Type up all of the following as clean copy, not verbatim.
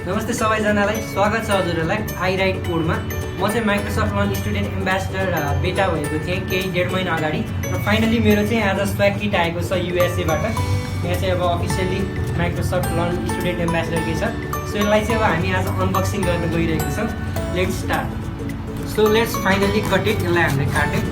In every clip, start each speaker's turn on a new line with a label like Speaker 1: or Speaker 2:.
Speaker 1: नमस्ते सबैजनालाई स्वागत छ हजुरहरूलाई आइराइट कोडमा। म चाहिँ माइक्रोसफ्ट लर्न स्टुडेन्ट एम्बेसडर बेटा भएको थिएँ केही 1.5 महिना अगाडि र फाइनली मेरो चाहिँ आज स्वैग किट आएको छ युएसएबाट। यहाँ चाहिँ अब officially Microsoft Learn Student ambassador के छ। सो यसलाई चाहिँ अब हामी आज अनबक्सिङ गर्न गइरहेको छौँ। Let's start. So let's finally cut it. यसलाई हामीले काट्यौँ।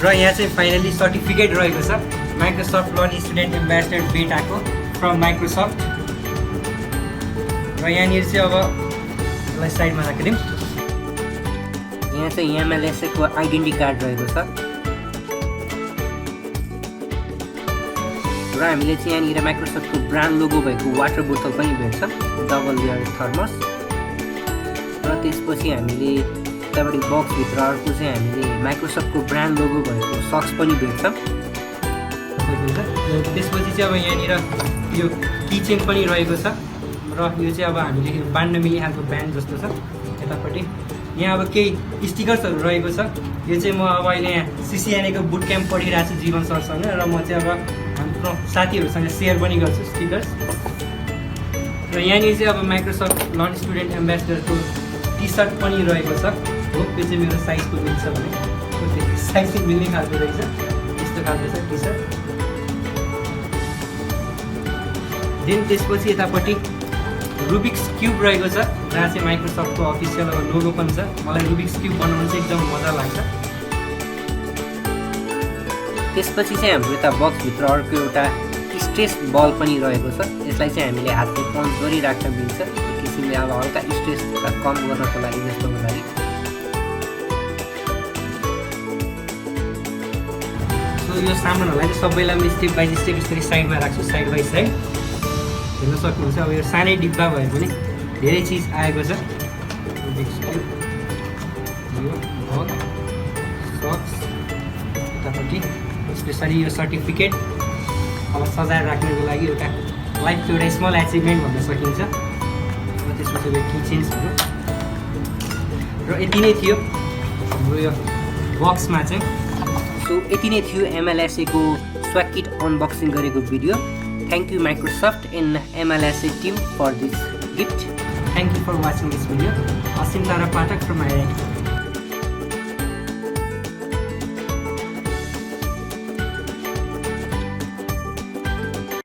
Speaker 1: र यहाँ चाहिँ फाइनली सर्टिफिकेट रहेको छ माइक्रोसफ्ट लर्न स्टुडेन्ट एम्बेसडर बेटाको फ्रम माइक्रोसफ्ट। र यहाँनिर चाहिँ अब यसलाई साइडमा राखिदिउँ। यहाँ चाहिँ MLSA को आइडेन्टिटी कार्ड रहेको छ र हामीले चाहिँ यहाँनिर माइक्रोसफ्टको ब्रान्ड लोगो भएको वाटर बोतल पनि भेट्छ, डबल लेयर थर्मस। र त्यसपछि हामीले यतापट्टि बक्सभित्र अर्को चाहिँ हामीले माइक्रोसफ्टको ब्रान्ड लोगो भएको सक्स पनि भेट्छ। त्यसपछि चाहिँ अब यहाँनिर यो किचेन पनि रहेको छ र यो चाहिँ अब हामीले बाँड्न मिल्ने खालको ब्यान्ड जस्तो छ। यतापट्टि यहाँ अब केही स्टिकर्सहरू रहेको छ। यो चाहिँ म अब अहिले यहाँ CCNA को बुट क्याम्प पढिरहेको छु जीवन सरसँग र म चाहिँ अब हाम्रो साथीहरूसँग सेयर पनि गर्छु स्टिकर्स। र यहाँनिर चाहिँ अब माइक्रोसफ्ट लर्न स्टुडेन्ट एम्बेसडरको टी-सर्ट पनि रहेको छ। हो त्यो चाहिँ मेरो साइजको मिल्छ भने साइज चाहिँ मिल्ने खालको रहेछ। यस्तो खालको छ टी-सर्ट। देन त्यसपछि यतापट्टि रुबिक्स क्युब रहेको छ जहाँ चाहिँ माइक्रोसफ्टको अफिसियल लोगो पनि छ। मलाई रुबिक्स क्युब बनाउनु चाहिँ एकदम मजा लाग्छ। त्यसपछि चाहिँ हाम्रो यता बक्सभित्र अर्को एउटा स्ट्रेस बल पनि रहेको छ। यसलाई चाहिँ हामीले हातले पन्च गरिराख्न मिल्छ। एक किसिमले अब हल्का स्ट्रेस कम गर्नको लागि जस्तोको लागि। यो सामानहरूलाई चाहिँ सबैलाई म स्टेप बाई स्टेप यसरी साइडमा राख्छु, साइड बाई साइड। हेर्न सक्नुहुन्छ अब यो सानै डिब्बा भए पनि धेरै चिज आएको छ। यो भग सक्स यतापट्टि स्पेसली यो सर्टिफिकेट अब सजाएर राख्नको लागि एउटा लाइफको एउटा स्मल एचिभमेन्ट भन्न सकिन्छ। र त्यसपछि यो किचेन्सहरू र यति नै थियो हाम्रो यो बक्समा चाहिँ। सो यति नै थियो MLSA को स्वैग किट अनबक्सिङ गरेको video. Thank you Microsoft and MLSA team for this gift. Thank you for watching this video. Asim Tara Patak from IIT.